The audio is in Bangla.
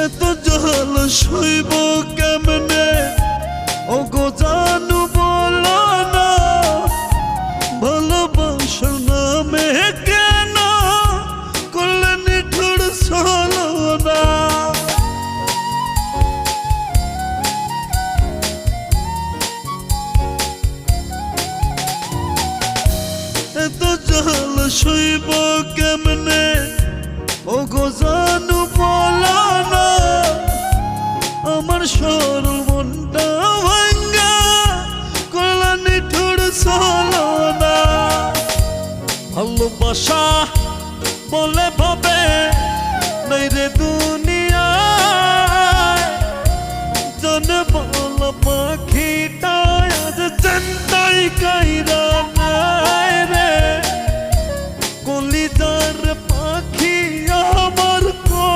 এত জল সইব কেমনে ও গো জানু বলো না, ভালোবাসার নামে কেন করলে নিঠুর ছলনা। এত জল সইব কেমনে ও গো জানু বলো না, আমার সরল মনটা ভাঙ্গা করলা নিঠুর ছলনা। ভালোবাসা বলে ভাবে নাই রে